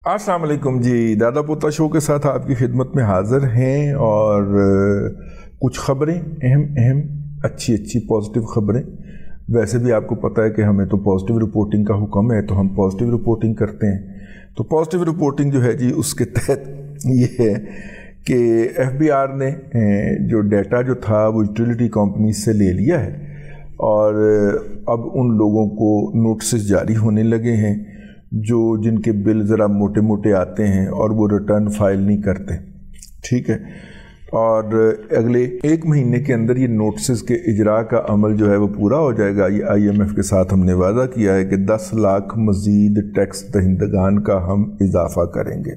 अस्सलाम वालेकुम जी। दादा पोता शो के साथ आपकी खिदमत में हाजिर हैं और कुछ खबरें अहम अच्छी पॉजिटिव खबरें। वैसे भी आपको पता है कि हमें तो पॉजिटिव रिपोर्टिंग का हुक्म है, तो हम पॉजिटिव रिपोर्टिंग करते हैं। तो पॉजिटिव रिपोर्टिंग जो है जी, उसके तहत ये है कि FBI ने जो डाटा जो था वो यूटिलिटी कंपनी से ले लिया है और अब उन लोगों को नोटिस जारी होने लगे हैं जो जिनके बिल ज़रा मोटे मोटे आते हैं और वो रिटर्न फाइल नहीं करते। ठीक है, और अगले 1 महीने के अंदर ये नोटिस के इजरा का अमल जो है वो पूरा हो जाएगा। ये IMF के साथ हमने वादा किया है कि 10 लाख मज़ीद टैक्स दहिंदगान का हम इजाफा करेंगे।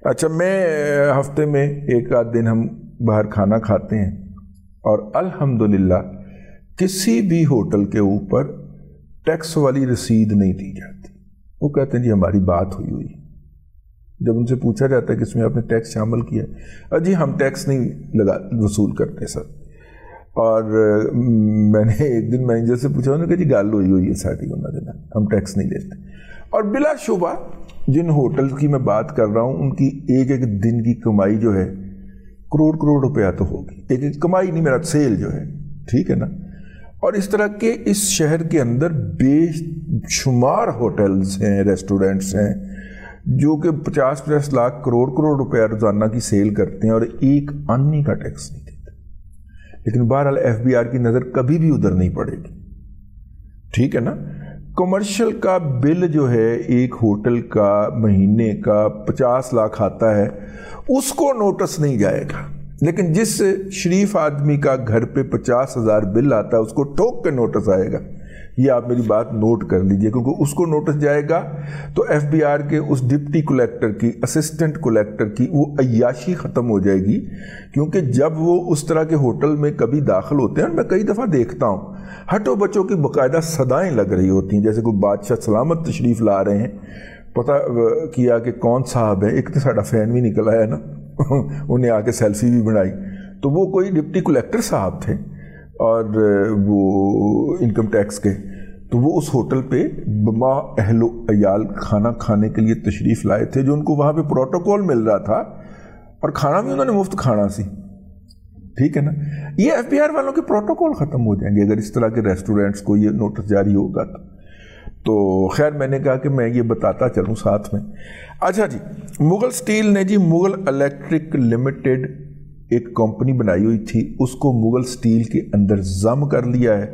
अच्छा, मैं हफ्ते में एक आध दिन हम बाहर खाना खाते हैं और अल्हम्दुलिल्लाह किसी भी होटल के ऊपर टैक्स वाली रसीद नहीं दी जाती। वो कहते हैं जी हमारी बात हुई। जब उनसे पूछा जाता है कि इसमें आपने टैक्स शामिल किया, जी हम टैक्स नहीं वसूल करते सर। और मैंने एक दिन मैनेजर से पूछा, उन्होंने कहा जी गल हुई है साड़ी उन्होंने, हम टैक्स नहीं देते। और बिलाशुबा जिन होटल की मैं बात कर रहा हूँ उनकी एक एक दिन की कमाई जो है करोड़ रुपया तो होगी। एक कमाई नहीं, मेरा सेल जो है, ठीक है ना। और इस तरह के इस शहर के अंदर बेशुमार होटल्स हैं, रेस्टोरेंट्स हैं जो कि 50-50 लाख करोड़ रुपया रोजाना की सेल करते हैं और एक आनी का टैक्स नहीं देते। लेकिन बहरहाल FBI की नज़र कभी भी उधर नहीं पड़ेगी, ठीक है ना। कमर्शियल का बिल जो है एक होटल का महीने का 50 लाख आता है, उसको नोटिस नहीं जाएगा। लेकिन जिस शरीफ आदमी का घर पे 50,000 बिल आता है उसको ठोक के नोटिस आएगा। ये आप मेरी बात नोट कर लीजिए, क्योंकि उसको नोटिस जाएगा तो FBI के उस डिप्टी कलेक्टर की, असिस्टेंट कलेक्टर की वो अय्याशी ख़त्म हो जाएगी। क्योंकि जब वो उस तरह के होटल में कभी दाखिल होते हैं, मैं कई दफ़ा देखता हूँ हटो बच्चों की बाकायदा सदाएँ लग रही होती हैं, जैसे कोई बादशाह सलामत तशरीफ़ ला रहे हैं। पता किया कि कौन साहब है, एक तो साड़ा फैन भी निकल आया ना उन्हें आके सेल्फी भी बनाई, तो वो कोई डिप्टी कलेक्टर साहब थे और वो इनकम टैक्स के। तो वो उस होटल पे बमा अहलो अयाल खाना खाने के लिए तशरीफ़ लाए थे, जो उनको वहाँ पे प्रोटोकॉल मिल रहा था और खाना भी उन्होंने मुफ्त खाना सी, ठीक है ना। ये FBI वालों के प्रोटोकॉल ख़त्म हो जाएंगे अगर इस तरह के रेस्टोरेंट्स को ये नोटिस जारी होगा तो खैर मैंने कहा कि मैं ये बताता चलूँ साथ में। अच्छा जी, मुगल स्टील ने जी मुगल इलेक्ट्रिक लिमिटेड एक कंपनी बनाई हुई थी, उसको मुगल स्टील के अंदर जम कर लिया है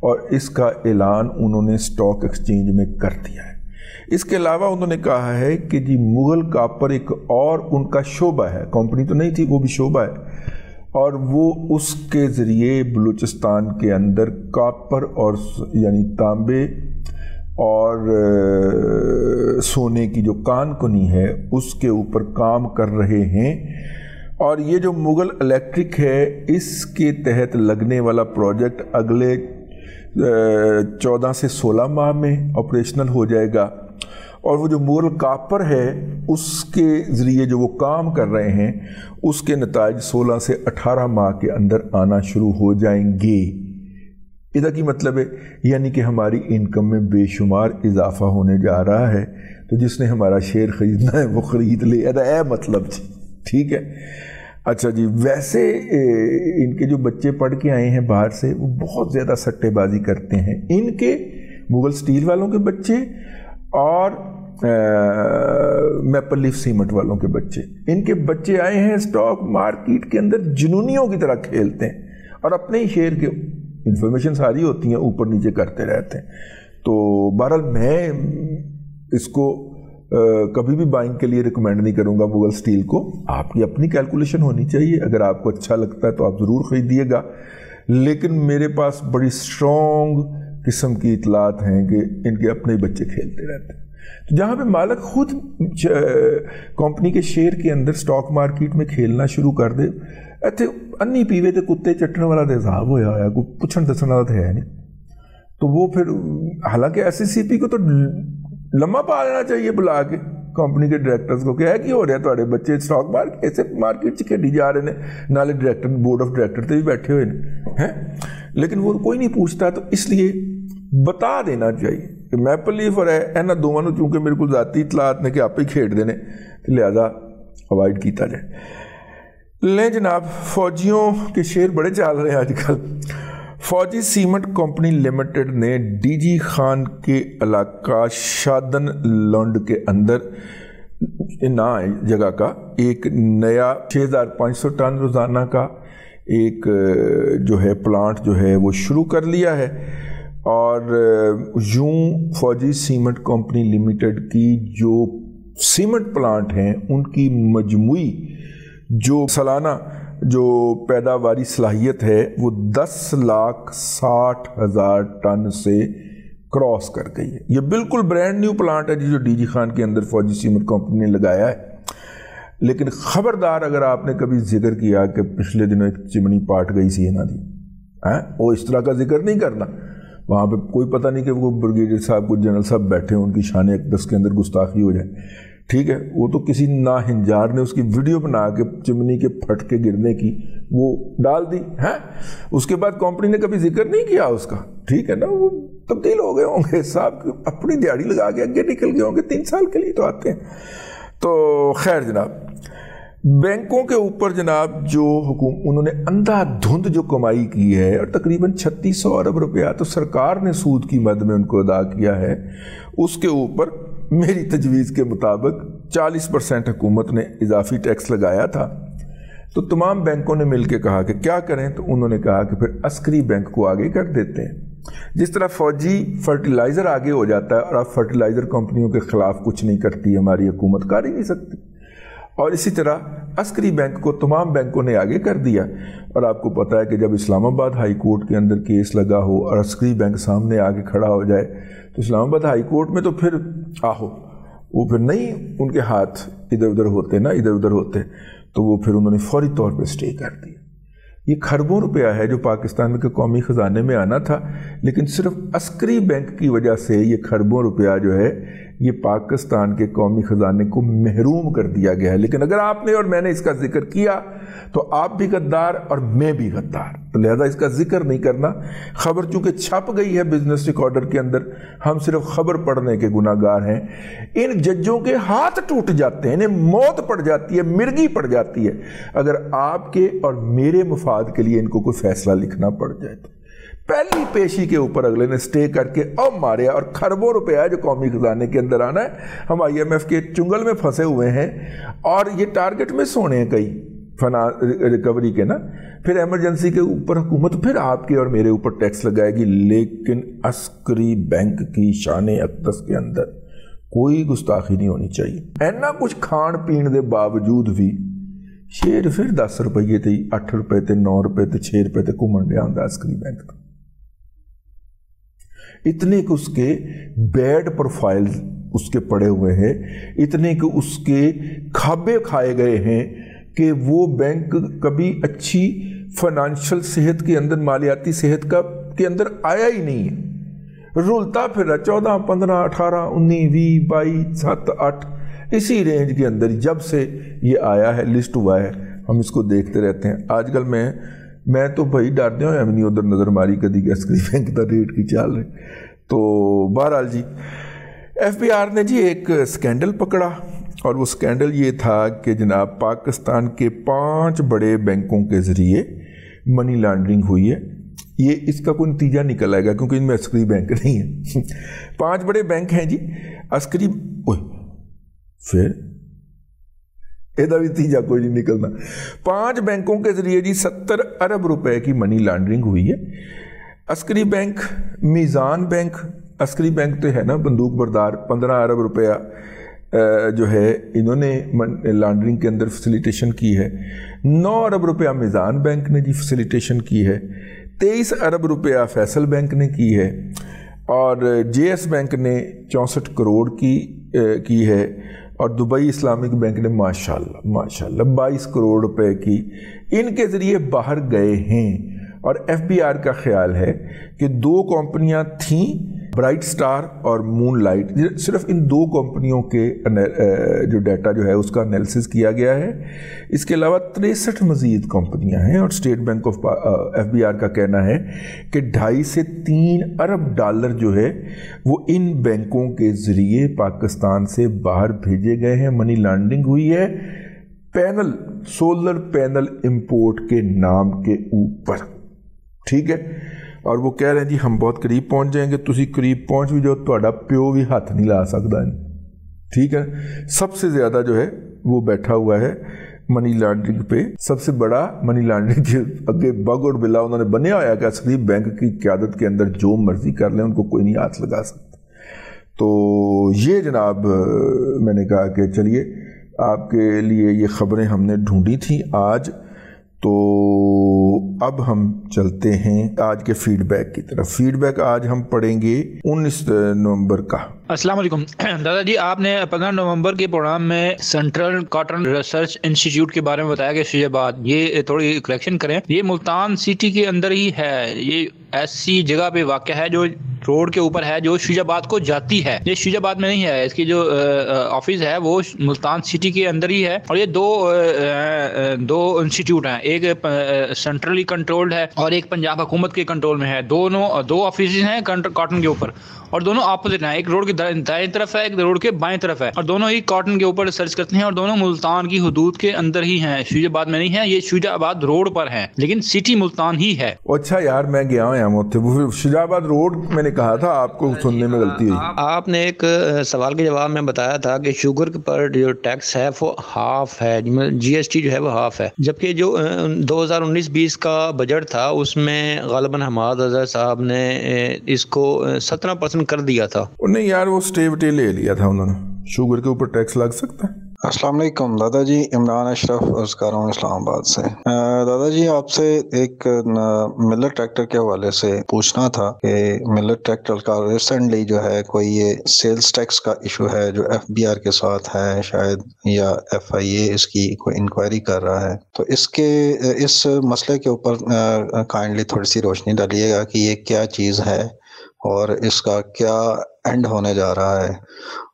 और इसका ऐलान उन्होंने स्टॉक एक्सचेंज में कर दिया है। इसके अलावा उन्होंने कहा है कि जी मुगल कापर एक और उनका शोबा है, कंपनी तो नहीं थी, वो भी शोबा है, और वो उसके ज़रिए बलूचिस्तान के अंदर कापर और यानी तांबे और सोने की जो कान कुनी है उसके ऊपर काम कर रहे हैं। और ये जो मुगल इलेक्ट्रिक है इसके तहत लगने वाला प्रोजेक्ट अगले 14 से 16 माह में ऑपरेशनल हो जाएगा। और वो जो मुगल कापर है उसके ज़रिए जो वो काम कर रहे हैं उसके नताइज 16 से 18 माह के अंदर आना शुरू हो जाएंगे। इधर की मतलब है यानी कि हमारी इनकम में बेशुमार इजाफा होने जा रहा है। तो जिसने हमारा शेयर ख़रीदना है वो ख़रीद ले, ऐ मतलब जी, ठीक है। अच्छा जी, वैसे इनके जो बच्चे पढ़ के आए हैं बाहर से वो बहुत ज़्यादा सट्टेबाजी करते हैं, इनके मुगल स्टील वालों के बच्चे और मैपल लीफ सीमेंट वालों के बच्चे। इनके बच्चे आए हैं स्टॉक मार्केट के अंदर जुनूनियों की तरह खेलते हैं और अपने ही शेयर के इंफॉर्मेशन सारी होती हैं ऊपर नीचे करते रहते हैं। तो बहरहाल मैं इसको कभी भी बाइंग के लिए रिकमेंड नहीं करूंगा मुगल स्टील को। आपकी अपनी कैलकुलेशन होनी चाहिए, अगर आपको अच्छा लगता है तो आप ज़रूर ख़रीदिएगा। लेकिन मेरे पास बड़ी स्ट्रॉन्ग किस्म की इतलात हैं कि इनके अपने ही बच्चे खेलते रहते हैं। तो जहाँ पे मालिक खुद कंपनी के शेयर के अंदर स्टॉक मार्केट में खेलना शुरू कर दे, इतने अन्नी पीवे ते कुत्ते चट्टन वाला तो हिसाब होया कोई पुछन दसन वाला तो है नहीं। तो वो फिर हालांकि SCCP को तो लम्मा पा लेना चाहिए बुला के कंपनी के डायरेक्टर्स को, क्या है कि हो रहा थोड़े बच्चे स्टॉक मार्केट ऐसे मार्केट च खेडी जा रहे हैं, नाले डायरेक्टर बोर्ड ऑफ डायरेक्टर से भी बैठे हुए हैं, लेकिन वो कोई नहीं पूछता। तो इसलिए बता देना चाहिए میپل لیف اور ਇਹਨਾਂ ਦੋਵਾਂ ਨੂੰ ਚूंकि ਮੇਰੇ ਕੋਲ ذاتی ਇਤਲਾਤ ਨੇ ਕਿ ਆਪੇ ਹੀ ਖੇਡਦੇ ਨੇ ਤੇ ਲਿਹਾਜ਼ਾ ਅਵਾਇਡ ਕੀਤਾ ਜਾਏ। ਲੈ ਜਨਾਬ, ਫੌਜੀयों के शेर बड़े चल रहे हैं आजकल। फौजी सीमेंट कंपनी लिमिटेड ने डीजी खान के इलाका शादन लौंड के अंदर ना जगह का एक नया 6500 टन रोज़ाना का एक जो है प्लांट जो है वो शुरू कर लिया है। और यूं फौजी सीमेंट कंपनी लिमिटेड की जो सीमेंट प्लांट हैं उनकी मजमूई जो सालाना जो पैदावारी सलाहियत है वो 10,60,000 टन से क्रॉस कर गई है। ये बिल्कुल ब्रांड न्यू प्लांट है जो डीजी खान के अंदर फौजी सीमेंट कंपनी ने लगाया है। लेकिन खबरदार अगर आपने कभी जिक्र किया कि पिछले दिनों एक चिमनी पाट गई सी इन्हों की, वो इस तरह का जिक्र नहीं करना। वहाँ पे कोई पता नहीं कि वो ब्रिगेडियर साहब को जनरल साहब बैठे हैं उनकी शान अक़दस के अंदर गुस्ताखी हो जाए, ठीक है। वो तो किसी नाहिंजार ने उसकी वीडियो बना के चिमनी के फट के गिरने की वो डाल दी है। उसके बाद कंपनी ने कभी जिक्र नहीं किया उसका, ठीक है ना। वो तब्दील हो गए होंगे साहब, अपनी दिहाड़ी लगा के आगे निकल गए होंगे, 3 साल के लिए तो आते हैं। तो खैर जनाब, बैंकों के ऊपर जनाब जो उन्होंने अंधाधुंध जो कमाई की है और तकरीबन 3600 अरब रुपया तो सरकार ने सूद की मद में उनको अदा किया है, उसके ऊपर मेरी तजवीज़ के मुताबिक 40% हुकूमत ने इजाफी टैक्स लगाया था। तो तमाम बैंकों ने मिलकर कहा कि क्या करें, तो उन्होंने कहा कि फिर अस्करी बैंक को आगे कर देते हैं। जिस तरह फौजी फर्टिलाइज़र आगे हो जाता है और अब फर्टिलाइज़र कंपनियों के ख़िलाफ़ कुछ नहीं करती हमारी हुकूमत, कर ही नहीं सकती, और इसी तरह अस्करी बैंक को तमाम बैंकों ने आगे कर दिया। और आपको पता है कि जब इस्लामाबाद हाई कोर्ट के अंदर केस लगा हो और अस्करी बैंक सामने आगे खड़ा हो जाए तो इस्लामाबाद हाई कोर्ट में तो फिर वो फिर नहीं उनके हाथ इधर उधर होते ना, इधर उधर होते, तो वो फिर उन्होंने फौरी तौर पे स्टे कर दिया। ये खरबों रुपया है जो पाकिस्तान के कौमी ख़जाने में आना था, लेकिन सिर्फ अस्करी बैंक की वजह से ये खरबों रुपया जो है ये पाकिस्तान के कौमी ख़जाने को महरूम कर दिया गया है। लेकिन अगर आपने और मैंने इसका जिक्र किया तो आप भी गद्दार और मैं भी गद्दार, तो लिहाजा इसका जिक्र नहीं करना। खबर चूंकि छप गई है बिजनेस रिकॉर्डर के अंदर, हम सिर्फ खबर पढ़ने के गुनाहगार हैं। इन जजों के हाथ टूट जाते हैं, इन्हें मौत पड़ जाती है, मिर्गी पड़ जाती है अगर आपके और मेरे मुफाद के लिए इनको कोई फैसला लिखना पड़ जाए। तो पहली पेशी के ऊपर अगले ने स्टे करके अब मारे, और खरबों रुपया जो कौमी खजाने के अंदर आना है। हम IMF के चुंगल में फंसे हुए हैं और ये टारगेट में सोने हैं कई रिकवरी के ना, फिर इमरजेंसी के ऊपर हुकूमत फिर आपके और मेरे ऊपर टैक्स लगाएगी। लेकिन अस्करी बैंक की शान अक़दस के अंदर कोई गुस्ताखी नहीं होनी चाहिए। इन्ना कुछ खान पीन के बावजूद भी शेर फिर 10 रुपये थे, 8 रुपये थे, 9 रुपये थे, 6 रुपये थे घूमन दिया होंगे अस्करी बैंक का। इतने कि उसके बैड प्रोफाइल उसके पड़े हुए हैं, इतने कि उसके खाबे खाए गए हैं कि वो बैंक कभी अच्छी फाइनेंशियल सेहत के अंदर, मालियाती सेहत का के अंदर आया ही नहीं है। रुलता फिर 14, 15, 18, 19, 20, 22, 7, 8 इसी रेंज के अंदर जब से ये आया है, लिस्ट हुआ है, हम इसको देखते रहते हैं। आजकल मैं तो भाई डरदे हो नहीं उधर नज़र मारी कभी अस्करी बैंक का रेट की चाल रहे। तो बहरहाल जी FBR ने जी एक स्कैंडल पकड़ा, और वो स्कैंडल ये था कि जनाब पाकिस्तान के 5 बड़े बैंकों के ज़रिए मनी लॉन्ड्रिंग हुई है। ये इसका कोई नतीजा निकल आएगा क्योंकि इनमें अस्करी बैंक नहीं है। 5 बड़े बैंक हैं जी अस्करी, फिर ਇਹਦਾ भी नतीजा कोई नहीं निकलना। 5 बैंकों के जरिए जी 70 अरब रुपए की मनी लॉन्ड्रिंग हुई है। Askari bank, Meezan bank, Askari bank तो है ना बंदूक बरदार, 15 अरब रुपया जो है इन्होंने लॉन्ड्रिंग के अंदर फैसिलिटेशन की है। 9 अरब रुपया मीज़ान बैंक ने जी फैसिलिटेशन की है। 23 अरब रुपया फैसल बैंक ने की है, और JS बैंक ने 64 करोड़ की है, और दुबई इस्लामिक बैंक ने माशाल्लाह 22 करोड़ रुपए की इनके ज़रिए बाहर गए हैं। और FBR का ख्याल है कि 2 कंपनियां थीं برائٹ اسٹار اور مون لائٹ، صرف ان 2 کمپنیوں کے جو ڈیٹا جو ہے اس کا انالیسس کیا گیا ہے. اس کے علاوہ 63 مزید کمپنیاں ہیں، اور اسٹیٹ بینک آف FBR کا کہنا ہے کہ 2.5 سے 3 ارب ڈالر جو ہے وہ ان بینکوں کے ذریعے پاکستان سے باہر بھیجے گئے ہیں. منی لانڈرنگ ہوئی ہے پینل، سولر پینل امپورٹ کے نام کے اوپر. ٹھیک ہے، اور وہ کہہ رہے ہیں جی ہم بہت قریب پہنچ جائیں گے. تسی قریب پہنچ بھی جو تہاڈا پیو بھی ہاتھ نہیں لا سکتا. ٹھیک ہے، سب سے زیادہ جو ہے وہ بیٹھا ہوا ہے منی لانڈرنگ پہ. سب سے بڑا منی لانڈرنگ کے اگے بگ اور بلا انہوں نے بنیا ہوا کہ اصلی بینک کی قیادت کے اندر جو مرضی کر لیں ان کو کوئی نہیں ہاتھ لگا سکتا. تو یہ جناب میں نے کہا کہ چلیے آپ کے لیے یہ خبریں ہم نے ڈھونڈی تھیں آج. تو اب ہم چلتے ہیں آج کے فیڈ بیک کی طرف. فیڈ بیک آج ہم پڑھیں گے 19 نومبر کا. السلام علیکم دادا جی، آپ نے 15 نومبر کے پروگرام میں سینٹرل کاٹن ریسرچ انسٹیٹیوٹ کے بارے میں بتایا کہ شیجہ آباد، یہ تھوڑی کریکشن کریں، یہ ملتان سٹی کے اندر ہی ہے. یہ ایسی جگہ پہ واقع ہے جو روڈ کے اوپر ہے، جو شیجہ آباد کو جاتی ہے. یہ شیجہ آباد میں نہیں ہے، اس کی جو آفس ہے وہ ملتان سٹی کے اندر ہی ہے. اور یہ دو انسٹیٹیوٹ ہیں، ایک سینٹرلی کنٹرولڈ ہے اور ایک پنجاب حکومت کے کنٹرول میں ہے. دو آفیسز ہیں کاٹن کے اوپر، اور دونوں اپوزٹ ہیں. ایک روڈ کے دائیں طرف ہے، ایک روڈ کے بائیں طرف ہے، اور دونوں ہی کاٹن کے اوپر ریسرچ کرتے ہیں، اور دونوں ملتان کی حدود کے اندر ہی ہیں. شیجہ آباد میں نہیں ہے، یہ شیجہ آباد روڈ پر ہیں، لیکن سٹی ملتان ہی ہے. اچھا یار میں گیا ہوں شیجہ آباد روڈ، میں نے کہا تھا آپ کو سننے میں غلطی ہوئی. آپ نے ایک سوال کے جواب میں بتایا تھا کہ شوگر پر جو ٹیکس ہے وہ ہاف ہے، GST جو ہے وہ ہاف ہے، جبکہ جو 2019-20 کا بجٹ تھا اس میں غالباً حماد اظہر صاحب نے اس کو 17% کر دیا تھا. نہیں یار وہ سٹے وٹے لے لیا تھا انہوں نے. شوگر کے اوپر ٹیکس لگ سکتا ہے. السلام علیکم دادا جی، عمران اشرف عرض کر رہا ہوں اسلام آباد سے. دادا جی آپ سے ایک ملر ٹریکٹر کے حوالے سے پوچھنا تھا کہ ملر ٹریکٹر کا ریسنٹلی جو ہے کوئی یہ سیلز ٹیکس کا ایشو ہے جو FBR کے ساتھ ہے شاید، یا FIA اس کی کوئی انکوائری کر رہا ہے. تو اس مسئلے کے اوپر کائنڈلی تھوڑی سی روشنی ڈالیے گا کہ یہ کیا چیز ہے اور اس کا کیا اینڈ ہونے جا رہا ہے.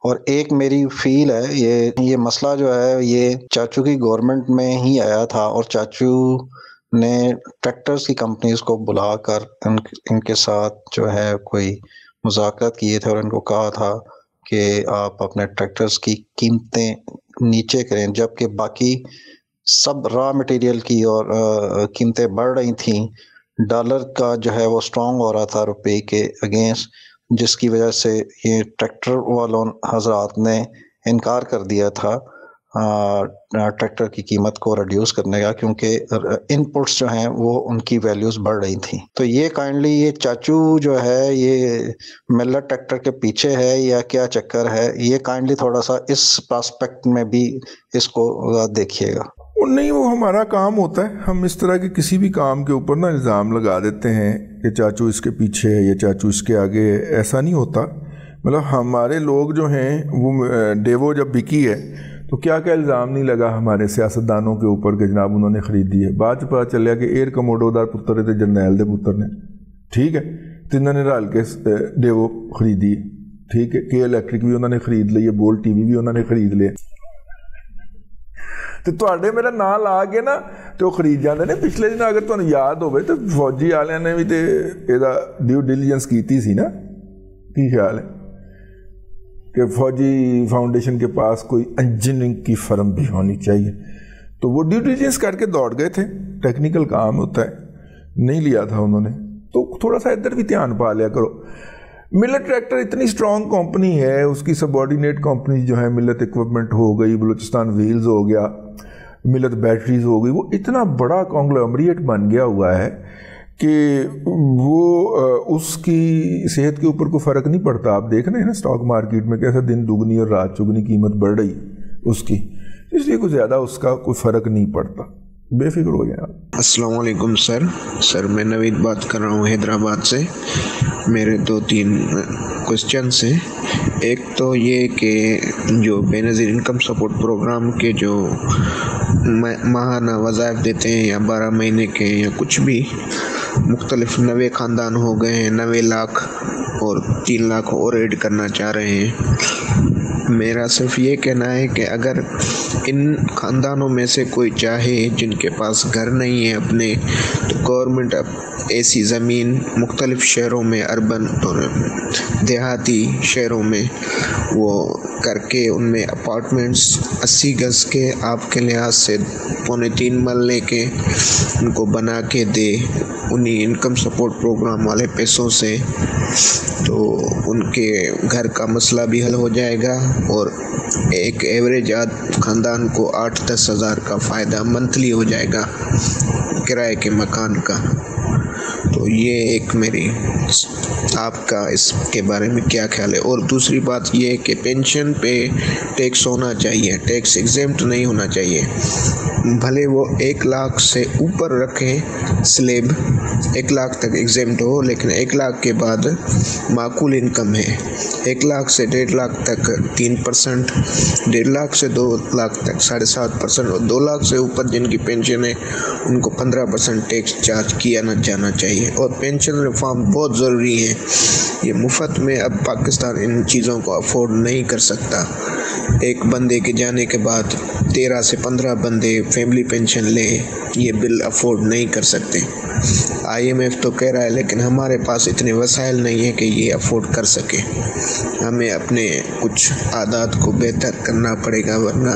اور ایک میری فیل ہے یہ مسئلہ جو ہے یہ چاچو کی گورنمنٹ میں ہی آیا تھا، اور چاچو نے ٹریکٹرز کی کمپنیز کو بلا کر ان کے ساتھ جو ہے کوئی مذاکرات کیے تھے، اور ان کو کہا تھا کہ آپ اپنے ٹریکٹرز کی قیمتیں نیچے کریں، جبکہ باقی سب را مٹیریل کی اور قیمتیں بڑھ رہی تھیں. ڈالر کا جو ہے وہ سٹرونگ ہو رہا تھا روپے کے اگینسٹ، جس کی وجہ سے یہ ٹریکٹر والوں حضرات نے انکار کر دیا تھا ٹریکٹر کی قیمت کو ریڈیوس کرنے کا، کیونکہ ان پٹس جو ہیں وہ ان کی ویلیوز بڑھ رہی تھیں. تو یہ کائنڈلی یہ چاچو جو ہے یہ ملر ٹریکٹر کے پیچھے ہے یا کیا چکر ہے، یہ کائنڈلی تھوڑا سا اس پراسپیکٹ میں بھی اس کو دیکھیے گا. نہیں وہ ہمارا کام ہوتا ہے، ہم اس طرح کے کسی بھی کام کے اوپر نا الزام لگا دیتے ہیں کہ چاچو اس کے پیچھے ہے یا چاچو اس کے آگے ہے. ایسا نہیں ہوتا. مطلب ہمارے لوگ جو ہیں وہ ڈیوو جب بکی ہے تو کیا الزام نہیں لگا ہمارے سیاستدانوں کے اوپر کہ جناب انہوں نے خریدی ہے. بعد پتہ چلیا کہ ایئر کموڈو دار پتر تھے جرنیل دے پتر نے. ٹھیک ہے، تینوں نے رل کے ڈیوو خریدی ہے. ٹھیک ہے، کے الیکٹرک بھی انہوں نے خرید لی ہے، بول ٹی وی بھی انہوں نے خرید لیا. تو تواڈے میرا نام لا کے نا تو وہ خرید جاندے نے. پچھلے دن اگر تمہیں یاد ہوئے تو فوجی والوں نے بھی تو یہ ڈیو ڈیلیجنس کی سی نا. کی خیال ہے کہ فوجی فاؤنڈیشن کے پاس کوئی انجینئرنگ کی فرم بھی ہونی چاہیے. تو وہ ڈیو ڈیلیجنس کر کے دوڑ گئے تھے. ٹیکنیکل کام ہوتا ہے، نہیں لیا تھا انہوں نے. تو تھوڑا سا ادھر بھی دھیان پا لیا کرو. ملت ٹریکٹر اتنی سٹرونگ کمپنی ہے، اس کی سبارڈینیٹ کمپنی جو ہے ملت اکوپمنٹ ہو گئی، بلوچستان ویلز ہو گیا، ملت بیٹریز ہو گئی، وہ اتنا بڑا کانگلومریٹ بن گیا ہوا ہے کہ وہ اس کی صحت کے اوپر کوئی فرق نہیں پڑتا. آپ دیکھ رہے ہیں نا اسٹاک مارکیٹ میں کیسا دن دگنی اور رات چگنی قیمت بڑھ رہی اس کی، اس لیے کوئی زیادہ اس کا کوئی فرق نہیں پڑتا. بے فکر ہو جائیں آپ. السلام علیکم سر میں نوید بات کر رہا ہوں حیدرآباد سے. میرے 2-3 کوسچنس ہیں. ایک تو یہ کہ جو بے نظیر انکم سپورٹ پروگرام کے جو ماہانہ وظائف دیتے ہیں یا 12 مہینے کے یا کچھ بھی، مختلف 90 خاندان ہو گئے ہیں، 90 لاکھ और 3 लाख और ऐड करना चाह रहे हैं। मेरा सिर्फ ये कहना है कि अगर इन ख़ानदानों में से कोई चाहे जिनके पास घर नहीं है अपने, तो गवर्नमेंट अब ऐसी ज़मीन मुख्तलिफ़ शहरों में, अर्बन और देहाती शहरों में वो करके उनमें अपार्टमेंट्स 80 गज़ के आपके लिहाज से 2.25 मरले के उनको बना के दे उन्हीं इनकम सपोर्ट प्रोग्राम वाले पैसों से, तो उनके घर का मसला भी हल हो जाएगा और एक एवरेज ख़ानदान को 8-10 हज़ार का फ़ायदा मंथली हो जाएगा किराए के मकान का। तो ये एक मेरी, आपका इसके बारे में क्या ख्याल है? और दूसरी बात ये है कि पेंशन पे टैक्स होना चाहिए, टैक्स एग्जेम्प्ट नहीं होना चाहिए। भले वो 1 लाख से ऊपर रखें स्लेब, 1 लाख तक एग्जेम्प्ट हो, लेकिन 1 लाख के बाद माकूल इनकम है, 1 लाख से 1.5 लाख तक 3%, 1.5 लाख से 2 लाख तक 7.5%, और 2 लाख से ऊपर जिनकी पेंशन है उनको 15% टैक्स चार्ज किया न जाना चाहिए। और पेंशन रिफॉर्म बहुत ज़रूरी है, ये मुफ्त में अब पाकिस्तान इन चीज़ों को अफोर्ड नहीं कर सकता। एक बंदे के जाने के बाद 13 से 15 बंदे फैमिली पेंशन ले, ये बिल अफोर्ड नहीं कर सकते। IMF तो कह रहा है, लेकिन हमारे पास इतने वसाइल नहीं है कि ये अफोर्ड कर सके। हमें अपने कुछ आदात को बेहतर करना पड़ेगा, वरना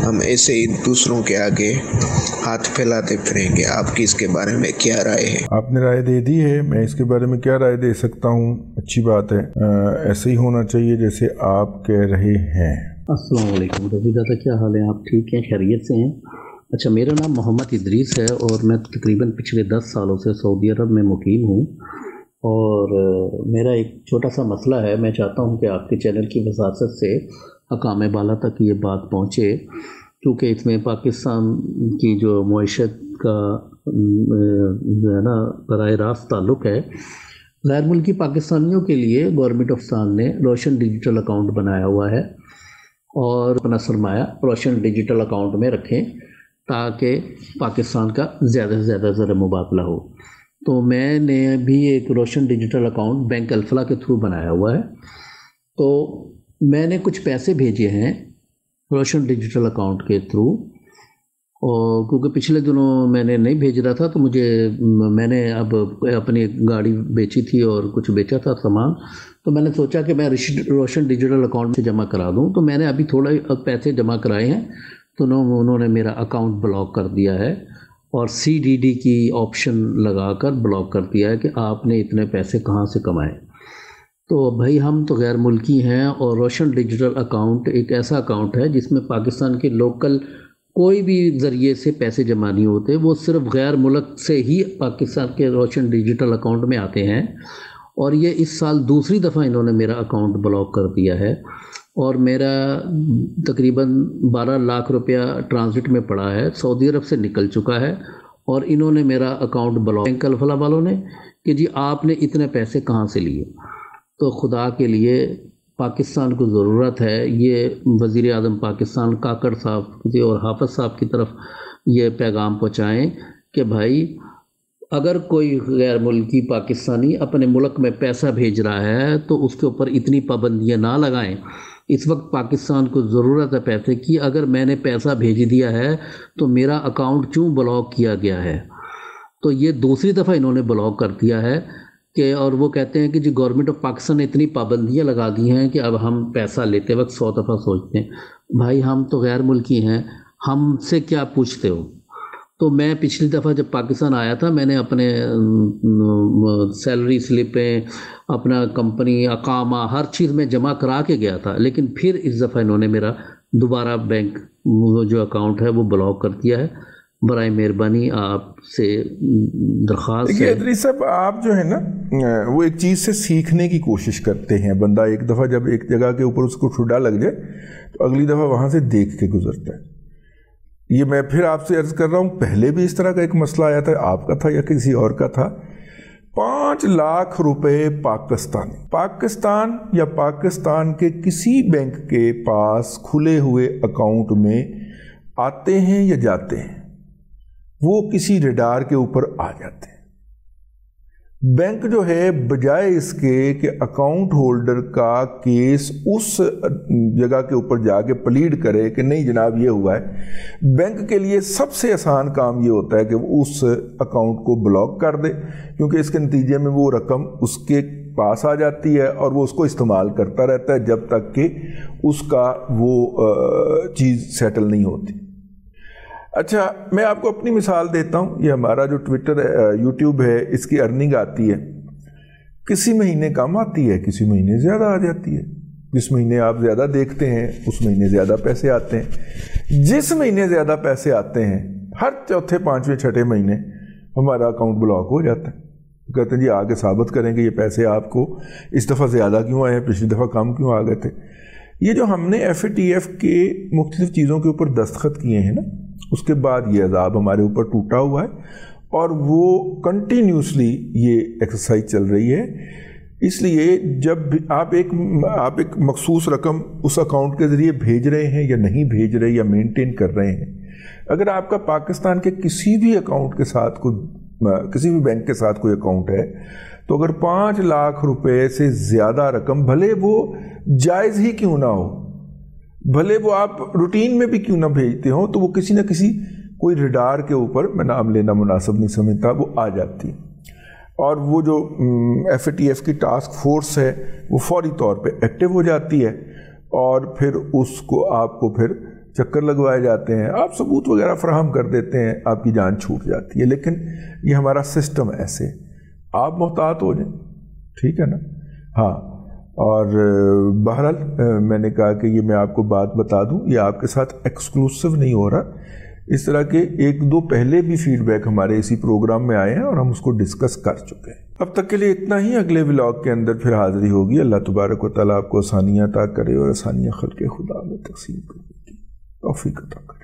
हम ऐसे ही दूसरों के आगे हाथ फैलाते फिरेंगे। आपकी इसके बारे में क्या राय है? आपने राय दे दी है, मैं इसके बारे में क्या राय दे सकता हूँ? अच्छी बात है, ऐसे ही होना चाहिए जैसे आप कह रहे हैं। अस्सलाम वालेकुम रफ़ी दादा, क्या हाल है? आप ठीक हैं, खैरियत से हैं? अच्छा, मेरा नाम मोहम्मद इदरीस है और मैं तकरीबन पिछले 10 सालों से सऊदी अरब में मुकीम हूँ। और मेरा एक छोटा सा मसला है, मैं चाहता हूँ कि आपके चैनल की वसासत से हकाम बाला तक ये बात पहुँचे, क्योंकि इसमें पाकिस्तान की जो मईशत का जो है ना बराह रास्त ताल्लुक़ है। गैर मुल्की पाकिस्तानियों के लिए गवर्नमेंट ऑफ पाकिस्तान ने रोशन डिजिटल अकाउंट बनाया हुआ है और अपना सरमाया रोशन डिजिटल अकाउंट में रखें ताकि पाकिस्तान का ज़्यादा से ज़्यादा ज़र मुबादला हो। तो मैंने भी एक रोशन डिजिटल अकाउंट बैंक अल्फला के थ्रू बनाया हुआ है। तो मैंने कुछ पैसे भेजे हैं रोशन डिजिटल अकाउंट के थ्रू, और क्योंकि पिछले दिनों मैंने नहीं भेज रहा था, तो मैंने अब अपनी गाड़ी बेची थी और कुछ बेचा था सामान, तो मैंने सोचा कि मैं रोशन डिजिटल अकाउंट से जमा करा दूं। तो मैंने अभी थोड़ा पैसे जमा कराए हैं, तो उन्होंने मेरा अकाउंट ब्लॉक कर दिया है और CDD की ऑप्शन लगाकर ब्लॉक कर दिया है कि आपने इतने पैसे कहाँ से कमाए। तो भाई हम तो गैर मुल्की हैं, और रोशन डिजिटल अकाउंट एक ऐसा अकाउंट है जिसमें पाकिस्तान के लोकल कोई भी ज़रिए से पैसे जमा नहीं होते, वो सिर्फ गैर मुल्क से ही पाकिस्तान के रोशन डिजिटल अकाउंट में आते हैं। और ये इस साल दूसरी दफ़ा इन्होंने मेरा अकाउंट ब्लॉक कर दिया है, और मेरा तकरीबन 12 लाख रुपया ट्रांजिट में पड़ा है, सऊदी अरब से निकल चुका है, और इन्होंने मेरा अकाउंट ब्लॉक, बैंक अल्फला वालों ने, कि जी आपने इतने पैसे कहाँ से लिए। तो खुदा के लिए पाकिस्तान को ज़रूरत है, ये वज़ीर आज़म पाकिस्तान काकड़ साहब और हाफ़िज़ साहब की तरफ ये पैगाम पहुँचाएँ कि भाई अगर कोई गैर मुल्की पाकिस्तानी अपने मुल्क में पैसा भेज रहा है तो उसके ऊपर इतनी पाबंदियाँ ना लगाएं। इस वक्त पाकिस्तान को ज़रूरत है पैसे की। अगर मैंने पैसा भेज दिया है तो मेरा अकाउंट क्यों ब्लॉक किया गया है? तो ये दूसरी दफ़ा इन्होंने ब्लॉक कर दिया है कि, और वो कहते हैं कि जी गवर्नमेंट ऑफ पाकिस्तान ने इतनी पाबंदियाँ लगा दी हैं कि अब हम पैसा लेते वक्त 100 दफ़ा सोचते हैं। भाई हम तो गैर मुल्की हैं, हमसे क्या पूछते हो? तो मैं पिछली दफ़ा जब पाकिस्तान आया था, मैंने अपने सैलरी स्लिपें, अपना कंपनी अकामा, हर चीज़ में जमा करा के गया था, लेकिन फिर इस दफ़ा इन्होंने मेरा दोबारा बैंक जो अकाउंट है वो ब्लॉक कर दिया है। बराए मेहरबानी आपसे दरख्वास्त है। देखिए साहब, आप जो है ना वो एक चीज़ से सीखने की कोशिश करते हैं। बंदा एक दफ़ा जब एक जगह के ऊपर उसको ठुड्डा लग जाए तो अगली दफ़ा वहाँ से देख के गुजरता है। ये मैं फिर आपसे अर्ज़ कर रहा हूँ, पहले भी इस तरह का एक मसला आया था, आपका था या किसी और का था। 5 लाख रुपए पाकिस्तान या पाकिस्तान के किसी बैंक के पास खुले हुए अकाउंट में आते हैं या जाते हैं, वो किसी रडार के ऊपर आ जाते हैं। बैंक जो है बजाय इसके कि अकाउंट होल्डर का केस उस जगह के ऊपर जाके प्लीड करे कि नहीं जनाब ये हुआ है, बैंक के लिए सबसे आसान काम ये होता है कि वो उस अकाउंट को ब्लॉक कर दे, क्योंकि इसके नतीजे में वो रकम उसके पास आ जाती है और वो उसको इस्तेमाल करता रहता है जब तक कि उसका वो चीज़ सेटल नहीं होती। अच्छा, मैं आपको अपनी मिसाल देता हूँ। ये हमारा जो ट्विटर यूट्यूब है, इसकी अर्निंग आती है, किसी महीने कम आती है, किसी महीने ज़्यादा आ जाती है। जिस महीने आप ज़्यादा देखते हैं उस महीने ज़्यादा पैसे आते हैं। जिस महीने ज़्यादा पैसे आते हैं हर चौथे पाँचवें छठे महीने हमारा अकाउंट ब्लॉक हो जाता है। कहते हैं जी आगे साबित करेंगे ये पैसे आपको इस दफ़ा ज़्यादा क्यों आए हैं, पिछली दफ़ा कम क्यों आ गए थे। ये जो हमने FATF के मुख्तलिफ चीज़ों के ऊपर दस्तखत किए हैं ना, उसके बाद ये अजाब हमारे ऊपर टूटा हुआ है और वो कंटिन्यूसली ये एक्सरसाइज चल रही है। इसलिए जब भी आप एक मखसूस रकम उस अकाउंट के ज़रिए भेज रहे हैं या नहीं भेज रहे या मेंटेन कर रहे हैं, अगर आपका पाकिस्तान के किसी भी अकाउंट के साथ किसी भी बैंक के साथ कोई अकाउंट है, तो अगर 5 लाख रुपए से ज़्यादा रकम, भले वो जायज़ ही क्यों ना हो, भले वो आप रूटीन में भी क्यों ना भेजते हो, तो वो किसी न किसी कोई रडार के ऊपर, मैं नाम लेना मुनासिब नहीं समझता, वो आ जाती है। और वो जो FATF की टास्क फोर्स है वो फौरी तौर पे एक्टिव हो जाती है और फिर आपको फिर चक्कर लगवाए जाते हैं, आप सबूत वगैरह फराहम कर देते हैं, आपकी जान छूट जाती है। लेकिन ये हमारा सिस्टम ऐसे, आप मोहतात हो जाएं, ठीक है ना। हाँ, और बहरहाल मैंने कहा कि ये मैं आपको बात बता दूं, ये आपके साथ एक्सक्लूसिव नहीं हो रहा। इस तरह के 1-2 पहले भी फीडबैक हमारे इसी प्रोग्राम में आए हैं और हम उसको डिस्कस कर चुके हैं। अब तक के लिए इतना ही। अगले व्लॉग के अंदर फिर हाजिरी होगी। अल्लाह तबारक व तआला आपको आसानियाँ अता करे और आसानियाँ खल्क़े खुदा में तक़सीम करने की तौफ़ीक़ अता करे।